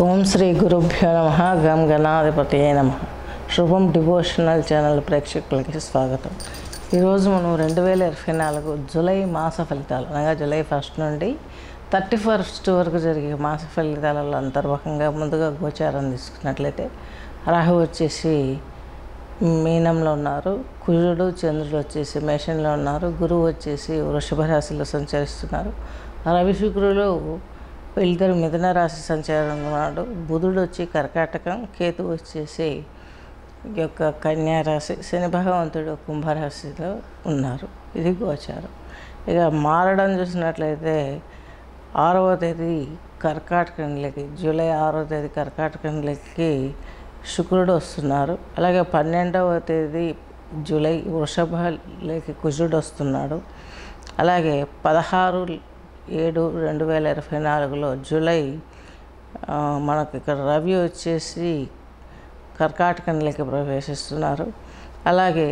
ఓం శ్రీ గురుభ్యో నమః. గం గణాధిపతయే నమః. శుభం డివోషనల్ ఛానల్ ప్రేక్షకులకి స్వాగతం. ఈరోజు మనం 2024 జూలై మాస ఫలితాలు అనగా జూలై 1 నుండి 31 వరకు జరిగే మాస ఫలితాలలో అంతర్భాగంగా ముందుగా గోచారం తీసుకున్నట్లయితే రాహు వచ్చేసి మీనంలో ఉన్నారు, కుజుడు చంద్రుడు వచ్చేసి మేషంలో ఉన్నారు, గురువు వచ్చేసి వృషభ రాశిలో సంచరిస్తున్నారు, రవి శుక్రులు వీళ్ళిద్దరు మిథున రాశి సంచారం ఉన్నాడు, బుధుడు వచ్చి కర్కాటకం, కేతు వచ్చేసి ఈ యొక్క కన్యా రాశి, శని భగవంతుడు కుంభరాశిలో ఉన్నారు. ఇది గోచారం. ఇక మారడం చూసినట్లయితే 6వ తేదీ కర్కాటకంలోకి, జూలై 6వ తేదీ కర్కాటకంలోకి శుక్రుడు వస్తున్నారు. అలాగే 12వ తేదీ జూలై వృషభలోకి కుజుడు వస్తున్నాడు. అలాగే 16/7/2024 జూలై మనకు ఇక్కడ రవి వచ్చేసి కర్కాటకంలోకి ప్రవేశిస్తున్నారు. అలాగే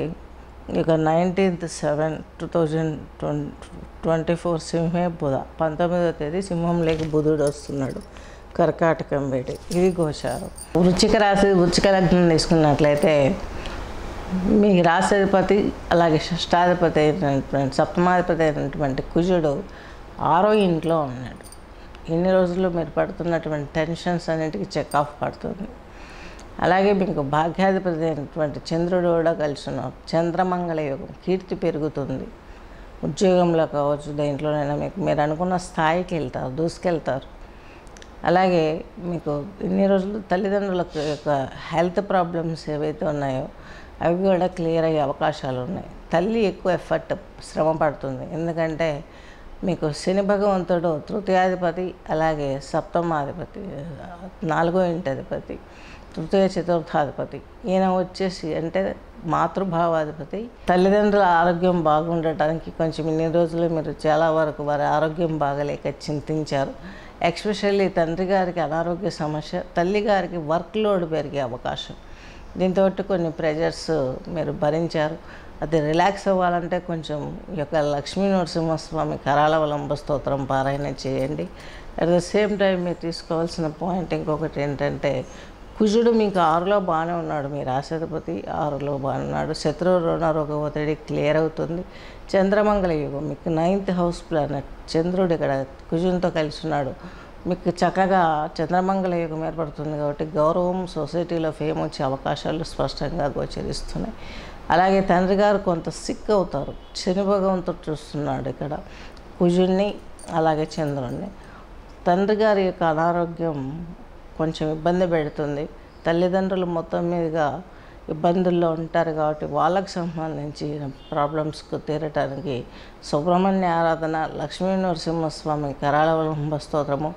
ఇక 19/7/2024 సింహే బుధ, 19వ తేదీ సింహంలోకి బుధుడు వస్తున్నాడు కర్కాటకం వేడి. ఇది గోచారం. వృశ్చిక రాశి, వృశ్చిక లగ్నం తీసుకున్నట్లయితే మీ రాశాధిపతి అలాగే షష్టాధిపతి అయినటువంటి సప్తమాధిపతి అయినటువంటి కుజుడు 6వ ఇంట్లో ఉన్నాడు. ఇన్ని రోజులు మీరు పడుతున్నటువంటి టెన్షన్స్ అన్నిటికీ చెక్ ఆఫ్ పడుతుంది. అలాగే మీకు భాగ్యాధిపతి అయినటువంటి చంద్రుడు కూడా కలిసి ఉన్నారు. చంద్రమంగళ యోగం, కీర్తి పెరుగుతుంది. ఉద్యోగంలో కావచ్చు, దేంట్లోనైనా మీరు అనుకున్న స్థాయికి వెళ్తారు, దూసుకెళ్తారు. అలాగే మీకు ఇన్ని రోజులు తల్లిదండ్రులకు యొక్క హెల్త్ ప్రాబ్లమ్స్ ఏవైతే ఉన్నాయో అవి కూడా క్లియర్ అయ్యే అవకాశాలు ఉన్నాయి. తల్లి ఎక్కువ ఎఫర్ట్, శ్రమ పడుతుంది. ఎందుకంటే మీకు శని భగవంతుడు తృతీయాధిపతి, అలాగే సప్తమాధిపతి, 4వ ఇంటి అధిపతి, తృతీయ చతుర్థాధిపతి. ఈయన వచ్చేసి అంటే మాతృభావాధిపతి. తల్లిదండ్రుల ఆరోగ్యం బాగుండటానికి కొంచెం ఇన్ని రోజులు మీరు చాలా వరకు వారి ఆరోగ్యం బాగలేక చింతించారు. ఎస్పెషల్లీ తండ్రి గారికి అనారోగ్య సమస్య, తల్లి గారికి వర్క్ లోడ్ పెరిగే అవకాశం. దీంతో కొన్ని ప్రెజర్స్ మీరు భరించారు. అది రిలాక్స్ అవ్వాలంటే కొంచెం ఈ యొక్క లక్ష్మీ నరసింహస్వామి కరాళవలంబ స్తోత్రం పారాయణ చేయండి. అట్ ద సేమ్ టైం మీరు తీసుకోవాల్సిన పాయింట్ ఇంకొకటి ఏంటంటే, కుజుడు మీకు 6లో బాగానే ఉన్నాడు, మీ రాశాధిపతి 6లో బాగానే ఉన్నాడు. శత్రువు రుణ రోగ ఒత్తిడి క్లియర్ అవుతుంది. చంద్రమంగళ యుగం, మీకు 9th హౌస్ ప్లానెట్ చంద్రుడు ఇక్కడ కుజునితో కలిసి ఉన్నాడు. మీకు చక్కగా చంద్రమంగళ యుగం ఏర్పడుతుంది కాబట్టి గౌరవం, సొసైటీలో ఫేమ్ వచ్చే అవకాశాలు స్పష్టంగా గోచరిస్తున్నాయి. అలాగే తండ్రి గారు కొంత సిక్ అవుతారు. శని భగవంతుడు చూస్తున్నాడు ఇక్కడ కుజుడిని, అలాగే చంద్రుడిని. తండ్రి గారి యొక్క అనారోగ్యం కొంచెం ఇబ్బంది పెడుతుంది. తల్లిదండ్రులు మొత్తం మీదుగా ఇబ్బందుల్లో ఉంటారు కాబట్టి వాళ్ళకు సంబంధించిన ప్రాబ్లమ్స్కు తీరటానికి సుబ్రహ్మణ్య ఆరాధన, లక్ష్మీ నరసింహస్వామి కరాళవలంబ స్తోత్రము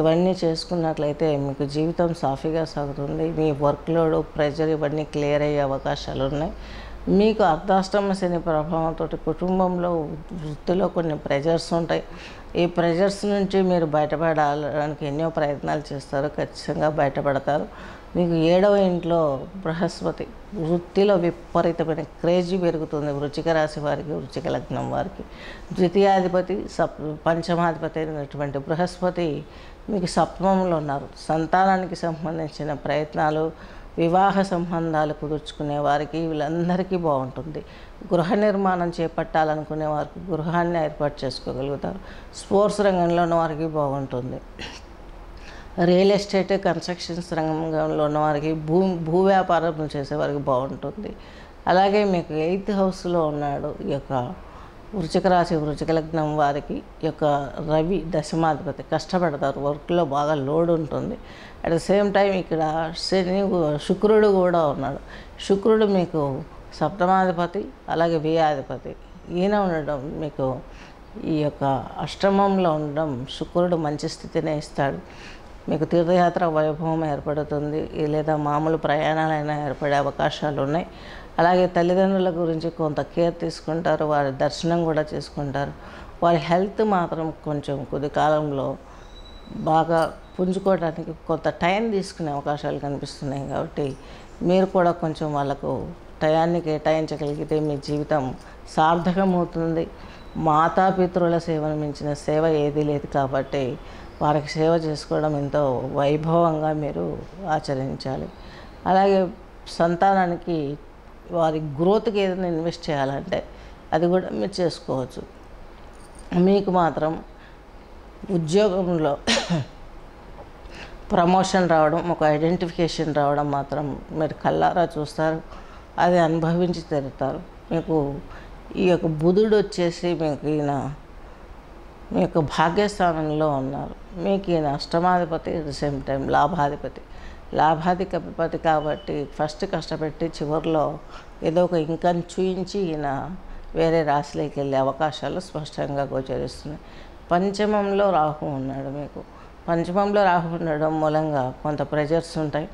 ఇవన్నీ చేసుకున్నట్లయితే మీకు జీవితం సాఫీగా సాగుతుంది. మీ వర్క్ లోడ్, ప్రెజర్ ఇవన్నీ క్లియర్ అయ్యే అవకాశాలు ఉన్నాయి. మీకు అర్ధాష్టమ శని ప్రభావంతో కుటుంబంలో, వృత్తిలో కొన్ని ప్రెజర్స్ ఉంటాయి. ఈ ప్రెజర్స్ నుంచి మీరు బయటపడడానికి ఎన్నో ప్రయత్నాలు చేస్తారు, ఖచ్చితంగా బయటపడతారు. మీకు 7వ ఇంట్లో బృహస్పతి, వృత్తిలో విపరీతమైన క్రేజీ పెరుగుతుంది. వృశ్చిక రాశి వారికి, వృశ్చిక లగ్నం వారికి ద్వితీయాధిపతి, పంచమాధిపతి అయినటువంటి బృహస్పతి మీకు సప్తమంలో ఉన్నారు. సంతానానికి సంబంధించిన ప్రయత్నాలు, వివాహ సంబంధాలు కుదుర్చుకునే వారికి వీళ్ళందరికీ బాగుంటుంది. గృహ నిర్మాణం చేపట్టాలనుకునే వారికి గృహాన్ని ఏర్పాటు చేసుకోగలుగుతారు. స్పోర్ట్స్ రంగంలో ఉన్న వారికి బాగుంటుంది. రియల్ ఎస్టేట్, కన్స్ట్రక్షన్స్ రంగంలో ఉన్న వారికి, భూ వ్యాపారం చేసేవారికి బాగుంటుంది. అలాగే మీకు 8th హౌస్లో ఉన్నాడు ఈ యొక్క వృశ్చిక రాశి, వృశ్చిక లగ్నం వారికి ఈ యొక్క రవి దశమాధిపతి. కష్టపడతారు, వర్క్లో బాగా లోడ్ ఉంటుంది. అట్ ద సేమ్ టైం ఇక్కడ శుక్రుడు కూడా ఉన్నాడు. శుక్రుడు మీకు సప్తమాధిపతి, అలాగే వ్యయాధిపతి. ఈయన ఉండడం మీకు ఈ యొక్క అష్టమంలో ఉండడం శుక్రుడు మంచి స్థితిని ఇస్తాడు. మీకు తీర్థయాత్ర వైభవం ఏర్పడుతుంది, లేదా మామూలు ప్రయాణాలైనా ఏర్పడే అవకాశాలు ఉన్నాయి. అలాగే తల్లిదండ్రుల గురించి కొంత కేర్ తీసుకుంటారు, వారి దర్శనం కూడా చేసుకుంటారు. వారి హెల్త్ మాత్రం కొంచెం కొద్ది కాలంలో బాగా పుంజుకోవడానికి కొంత టైం తీసుకునే అవకాశాలు కనిపిస్తున్నాయి. కాబట్టి మీరు కూడా కొంచెం వాళ్ళకు టయాన్ని కేటాయించగలిగితే మీ జీవితం సార్థకమవుతుంది. మాతాపితృల సేవను మించిన సేవ ఏదీ లేదు కాబట్టి వారికి సేవ చేసుకోవడం ఎంతో వైభవంగా మీరు ఆచరించాలి. అలాగే సంతానానికి వారి గ్రోత్కి ఏదైనా ఇన్వెస్ట్ చేయాలంటే అది కూడా మీరు చేసుకోవచ్చు. మీకు మాత్రం ఉద్యోగంలో ప్రమోషన్ రావడం, ఒక ఐడెంటిఫికేషన్ రావడం మాత్రం మీరు కళ్ళారా చూస్తారు, అది అనుభవించి తీరుతారు. మీకు ఈ యొక్క బుధుడు వచ్చేసి మీ యొక్క భాగ్యస్థానంలో ఉన్నారు. మీకు ఈయన అష్టమాధిపతి, అట్ ద సేమ్ టైం లాభాధిపతి కాబట్టి ఫస్ట్ కష్టపెట్టి చివరిలో ఏదో ఒక ఇన్కమ్ చూయించి ఈయన వేరే రాశిలోకి వెళ్ళే అవకాశాలు స్పష్టంగా గోచరిస్తున్నాయి. పంచమంలో రాహు ఉన్నాడు. మీకు పంచమంలో రాహు ఉండడం మూలంగా కొంత ప్రెజర్స్ ఉంటాయి,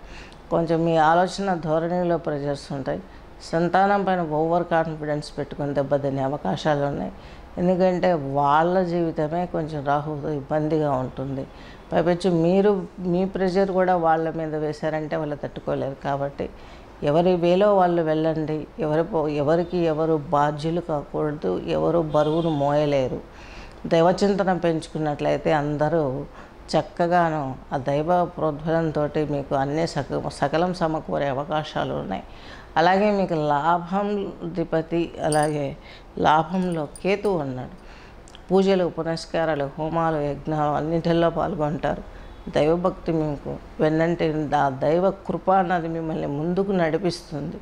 కొంచెం మీ ఆలోచన ధోరణిలో ప్రెజర్స్ ఉంటాయి. సంతానం పైన ఓవర్ కాన్ఫిడెన్స్ పెట్టుకుని దెబ్బతినే అవకాశాలు ఉన్నాయి. ఎందుకంటే వాళ్ళ జీవితమే కొంచెం రాహుతో ఇబ్బందిగా ఉంటుంది. పైపెచ్చు మీరు మీ ప్రెషర్ కూడా వాళ్ళ మీద వేశారంటే వాళ్ళు తట్టుకోలేరు. కాబట్టి ఎవరి వేలో వాళ్ళు వెళ్ళండి. ఎవరికి ఎవరు బాధ్యులు కాకూడదు, ఎవరు బరువును మోయలేరు. దైవచింతన పెంచుకున్నట్లయితే అందరూ చక్కగాను ఆ దైవ ప్రోద్బలంతో మీకు అన్నీ సకలం సమకూరే అవకాశాలు ఉన్నాయి. అలాగే మీకు లాభాధిపతి, అలాగే లాభంలో కేతు ఉన్నాడు. పూజలు, పునస్కారాలు, హోమాలు, యజ్ఞాలు అన్నింటిలో పాల్గొంటారు. దైవభక్తి మీకు వెన్నంటే ఆ దైవ కృప అన్నది మిమ్మల్ని ముందుకు నడిపిస్తుంది.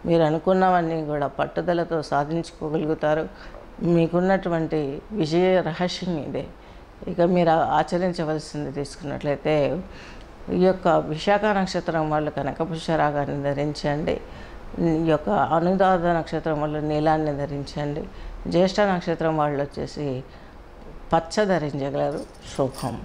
మీరు అనుకున్నవన్నీ కూడా పట్టుదలతో సాధించుకోగలుగుతారు. మీకున్నటువంటి విజయ రహస్యం ఇదే. ఇక మీరు ఆచరించవలసింది తీసుకున్నట్లయితే ఈ యొక్క విశాఖ నక్షత్రం వాళ్ళు కనకపుష్యరాగాన్ని ధరించండి. ఈ యొక్క అనురాధ నక్షత్రం వాళ్ళు నీలాన్ని ధరించండి. జ్యేష్ఠ నక్షత్రం వాళ్ళు వచ్చేసి పచ్చ ధరించగలరు. శుభం.